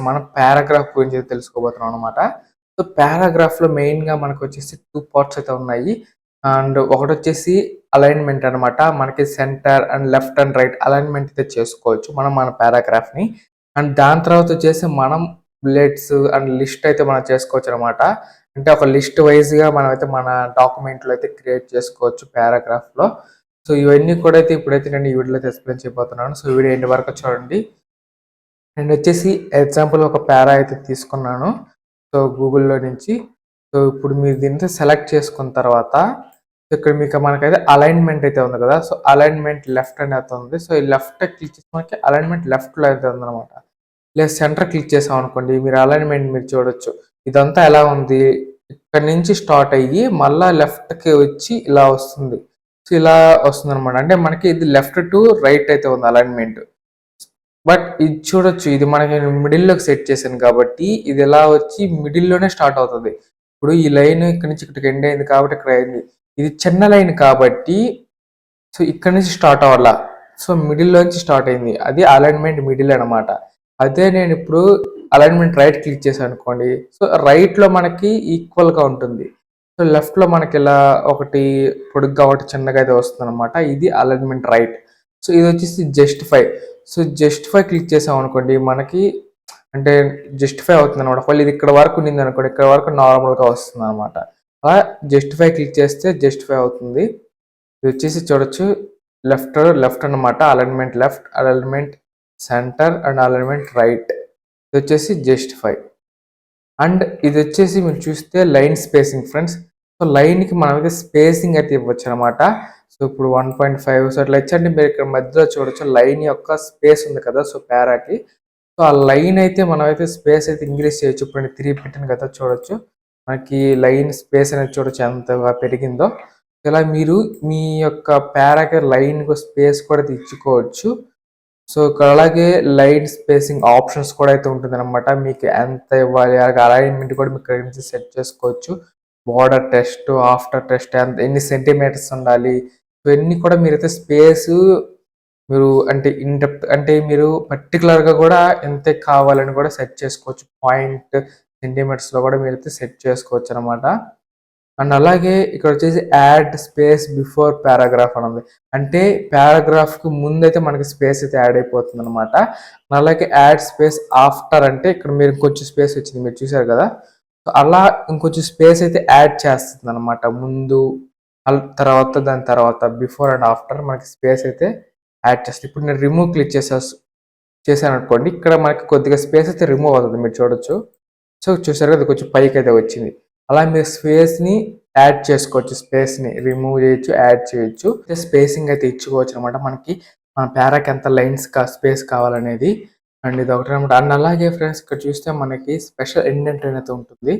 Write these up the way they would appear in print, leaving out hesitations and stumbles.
మనం పారాగ్రాఫ్ గురించి తెలుసుకోబోతున్నాం అనమాట. సో పారాగ్రాఫ్‌లో మెయిన్‌గా మనకొచ్చేసి 2 పార్ట్స్ అయితే ఉన్నాయి. అండ్ ఒకటొచ్చేసి అలైన్‌మెంట్ అనమాట. మనకి centre and left and right alignment అయితే చేసుకోవచ్చు మనం మన పారాగ్రాఫ్‌ని. అండ్ దాని తర్వాత వచ్చేసి మనం బుల్లెట్స్ అండ్ లిస్ట్ అయితే మనం చేసుకోవచ్చనమాట. అంటే ఒక లిస్ట్ వైస్‌గా మనమైతే మన డాక్యుమెంట్‌లో అయితే క్రియేట్ చేసుకోవచ్చు పారాగ్రాఫ్‌లో. సో ఇవన్నీ కూడా అయితే ఇప్పుడైతే నేను ఈ వీడియోలో అయితే ఎక్స్‌ప్లెయిన్ చేయబోతున్నాను. సో వీడియో ఎండ్ వరకు చూడండి. అండ్ వచ్చేసి ఎగ్జాంపుల్ ఒక పారా అయితే తీసుకున్నాను. సో గూగుల్‌లో నుంచి. సో ఇప్పుడు మీరు దీంతో సెలెక్ట్ చేసుకున్న తర్వాత ఇక్కడ మీకు మనకైతే అలైన్‌మెంట్ అయితే ఉంది కదా! సో అలైన్‌మెంట్ లెఫ్ట్ అని అయితే ఉంది. సో ఈ లెఫ్ట్ క్లిక్ చేసి మనకి అలైన్‌మెంట్ లెఫ్ట్‌లో అయితే ఉందన్నమాట. లేదా సెంటర్ క్లిక్ చేసామనుకోండి మీరు అలైన్‌మెంట్ మీరు చూడొచ్చు. ఇదంతా ఎలా ఉంది? ఇక్కడి నుంచి స్టార్ట్ అయ్యి మళ్ళా లెఫ్ట్‌కి వచ్చి ఇలా వస్తుంది. సో ఇలా వస్తుందన్నమాట. అంటే మనకి ఇది లెఫ్ట్ టు రైట్ అయితే ఉంది అలైన్‌మెంట్. బట్ ఇది చూడొచ్చు. ఇది మనకి మిడిల్‌లోకి సెట్ చేశాను కాబట్టి ఇది ఎలా వచ్చి మిడిల్‌లోనే స్టార్ట్ అవుతది. ఇప్పుడు ఈ లైన్ ఇక్కడి నుంచి ఇక్కడికి ఎండ్ అయింది కాబట్టి ఇక్కడ అయింది. ఇది చిన్న లైన్ కాబట్టి సో ఇక్కడి నుంచి స్టార్ట్ అవ్వాల. సో మిడిల్‌లోంచి స్టార్ట్ అయింది. అది అలైన్‌మెంట్ మిడిల్ అనమాట. అదే నేనిప్పుడు అలైన్‌మెంట్ రైట్ క్లిక్ చేశాననుకోండి. సో రైట్‌లో మనకి ఈక్వల్‌గా ఉంటుంది. సో లెఫ్ట్‌లో మనకిలా ఒకటి పొడుగ్గా ఒకటి చిన్నగా అయితే వస్తుందనమాట. ఇది అలైన్‌మెంట్ రైట్. సో ఇదొచ్చేసి జస్టిఫై. సో జస్టిఫై క్లిక్ చేసామనుకోండి మనకి అంటే జస్టిఫై అవుతుందనమాట. ఒకవేళ ఇది ఇక్కడ వరకు ఉన్నిందనుకోండి, ఇక్కడ వరకు నార్మల్‌గా వస్తుందనమాట. అలా జస్టిఫై క్లిక్ చేస్తే జస్టిఫై అవుతుంది. ఇది వచ్చేసి చూడొచ్చు లెఫ్ట్ అన్నమాట. Alignment left, alignment centre and alignment right. ఇది వచ్చేసి జస్టిఫై. అండ్ ఇది వచ్చేసి మీరు చూస్తే లైన్ స్పేసింగ్ ఫ్రెండ్స్. సో లైన్‌కి మనమైతే స్పేసింగ్ అయితే ఇవ్వచ్చనమాట. సో ఇప్పుడు 1.5 సో అట్లా ఇచ్చండి మీరు ఇక్కడ మధ్యలో చూడొచ్చు లైన్ యొక్క స్పేస్ ఉంది కదా! సో పారాకి. సో ఆ లైన్ అయితే మనమైతే స్పేస్ అయితే ఇంక్రీజ్ చేయొచ్చు. ఇప్పుడు నేను 3 పెట్టాను కదా! చూడొచ్చు. మనకి లైన్ స్పేస్ అనేది చూడొచ్చు ఎంతగా పెరిగిందో. ఇలా మీరు మీ యొక్క పారాకి లైన్‌కు స్పేస్ కూడా ఇచ్చుకోవచ్చు. సో ఇక్కడ అలాగే లైన్ స్పేసింగ్ ఆప్షన్స్ కూడా అయితే ఉంటుందన్నమాట. మీకు ఎంత ఇవ్వాలి అలాగే అలైన్మెంట్ కూడా మీకు ఇక్కడ నుంచి సెట్ చేసుకోవచ్చు. బోర్డర్ టెస్ట్, ఆఫ్టర్ టెస్ట్ ఎన్ని సెంటీమీటర్స్ ఉండాలి. ఇవన్నీ కూడా మీరైతే స్పేసు మీరు అంటే ఇన్ డెప్త్ అంటే మీరు పర్టిక్యులర్‌గా కూడా ఎంతే కావాలని కూడా సెట్ చేసుకోవచ్చు. పాయింట్ సెంటీమీటర్స్‌లో కూడా మీరైతే సెట్ చేసుకోవచ్చనమాట. అండ్ అలాగే ఇక్కడ వచ్చేసి యాడ్ స్పేస్ బిఫోర్ పారాగ్రాఫ్ అని ఉంది. అంటే పారాగ్రాఫ్‌కి ముందైతే మనకి స్పేస్ అయితే యాడ్ అయిపోతుందనమాట. అలాగే యాడ్ స్పేస్ ఆఫ్టర్ అంటే ఇక్కడ మీరు ఇంకొంచెం స్పేస్ వచ్చింది మీరు చూసారు కదా! అలా ఇంకొంచెం స్పేస్ అయితే యాడ్ చేస్తుందనమాట. ముందు తర్వాత దాని తర్వాత బిఫోర్ అండ్ ఆఫ్టర్ మనకి స్పేస్ అయితే యాడ్ చేస్తుంది. ఇప్పుడు నేను రిమూవ్ క్లిక్ చేశాననుకోండి ఇక్కడ మనకి కొద్దిగా స్పేస్ అయితే రిమూవ్ అవుతుంది మీరు చూడొచ్చు. సో చూసారు కదా కొంచెం పైకి అయితే వచ్చింది. అలా మీరు స్పేస్‌ని యాడ్ చేసుకోవచ్చు. స్పేస్‌ని రిమూవ్ చేయొచ్చు, యాడ్ చేయొచ్చు. స్పేసింగ్ అయితే ఇచ్చుకోవచ్చు అనమాట. మనకి మన పారాకి ఎంత లైన్స్ స్పేస్ కావాలనేది. అండ్ ఇది ఒకటనమాట. అండ్ అలాగే ఫ్రెండ్స్ ఇక్కడ చూస్తే మనకి స్పెషల్ ఇండెంట్ అనేది ఉంటుంది.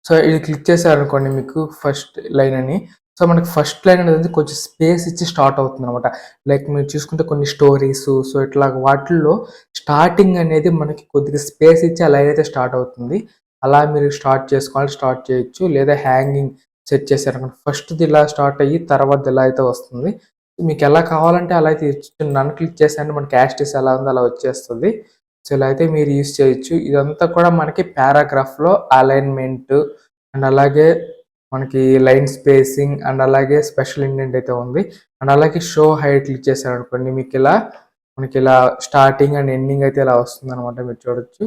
సో ఇది క్లిక్ చేశారనుకోండి మీకు ఫస్ట్ లైన్ అని. సో మనకి ఫస్ట్ లైన్ అనేది కొంచెం స్పేస్ ఇచ్చి స్టార్ట్ అవుతుందనమాట. లైక్ మీరు చూసుకుంటే కొన్ని స్టోరీసు సో ఇట్లా వాటిల్లో స్టార్టింగ్ అనేది మనకి కొద్దిగా స్పేస్ ఇచ్చి ఆ లైన్ అయితే స్టార్ట్ అవుతుంది. అలా మీరు స్టార్ట్ చేసుకోవాలి స్టార్ట్ చేయొచ్చు. లేదా హ్యాంగింగ్ సెట్ చేశారనుకోండి. ఫస్ట్‌ది ఇలా స్టార్ట్ అయ్యి తర్వాతది ఇలా అయితే వస్తుంది. మీకు ఎలా కావాలంటే అలా అయితే నన్ను క్లిక్ చేశారంటే మనకి యాజ్ ఇట్ ఈజ్ ఎలా ఉందో అలా వచ్చేస్తది. సో ఇలా అయితే మీరు యూజ్ చేయొచ్చు. ఇదంతా కూడా మనకి పారాగ్రాఫ్‌లో అలైన్‌మెంట్ అండ్ అలాగే మనకి లైన్ స్పేసింగ్ అండ్ అలాగే స్పెషల్ ఇండెంట్ అయితే ఉంది. అండ్ అలాగే షో హైడ్ క్లిక్ చేశారనుకోండి మీకిలా మనకిలా స్టార్టింగ్ అండ్ ఎండింగ్ అయితే ఇలా వస్తుందనమాట మీరు చూడొచ్చు.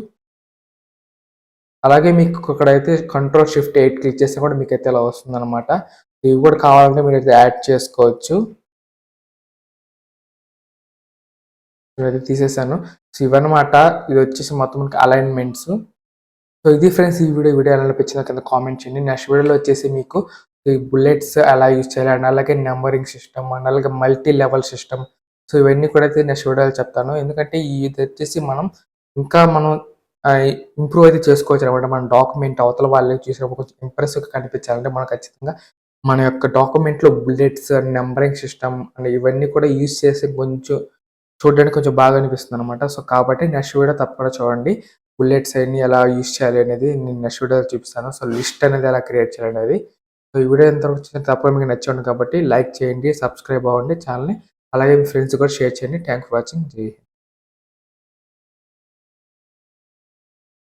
అలాగే మీకు ఇక్కడైతే కంట్రోల్ షిఫ్ట్ 8 క్లిక్ చేస్తే కూడా మీకైతే ఇలా వస్తుందనమాట. ఇవి కూడా కావాలంటే మీరైతే యాడ్ చేసుకోవచ్చు. నేనైతే తీసేసాను. సో ఇవన్నమాట. ఇదొచ్చేసి మొత్తం మనకి అలైన్‌మెంట్స్. సో ఇది ఫ్రెండ్స్ ఈ వీడియో ఎలా అనిపించిందో కింద కామెంట్ చేయండి. నెక్స్ట్ వీడియోలో వచ్చేసి మీకు ఈ బుల్లెట్స్ ఎలా యూజ్ చేయాలి అండ్ అలాగే నంబరింగ్ సిస్టమ్ అండ్ అలాగే మల్టీ లెవెల్ సిస్టమ్. సో ఇవన్నీ కూడా అయితే నెక్స్ట్ వీడియోలో చెప్తాను. ఎందుకంటే ఇది వచ్చేసి ఇంకా మనం ఇంప్రూవ్ అయితే చేసుకోవచ్చు అనమాట. మన డాక్యుమెంట్ అవతల వాళ్ళకి చూసినప్పుడు కొంచెం ఇంప్రెసివ్‌గా కనిపించాలంటే మనం ఖచ్చితంగా మన యొక్క డాక్యుమెంట్‌లో bullets and numbering system and ఇవన్నీ కూడా యూజ్ చేసి కొంచెం చూడడానికి కొంచెం బాగా అనిపిస్తుందనమాట. సో కాబట్టి నెక్స్ట్ వీడియో తప్పకుండా చూడండి. బుల్లెట్స్ అయన్నీ ఎలా యూజ్ చేయాలి అనేది నేను నెక్స్ట్ వీడియోలో చూపిస్తాను. సో లిస్ట్ అనేది ఎలా క్రియేట్ చేయాలనేది. సో ఈ వీడియో ఎంతవరకు వచ్చిందో తప్పకుండా మీకు నచ్చి ఉంటుంది కాబట్టి లైక్ చేయండి, సబ్స్క్రైబ్ అవ్వండి ఛానల్‌ని. అలాగే మీ ఫ్రెండ్స్ కూడా షేర్ చేయండి. Thanks for watching. జై హింద్.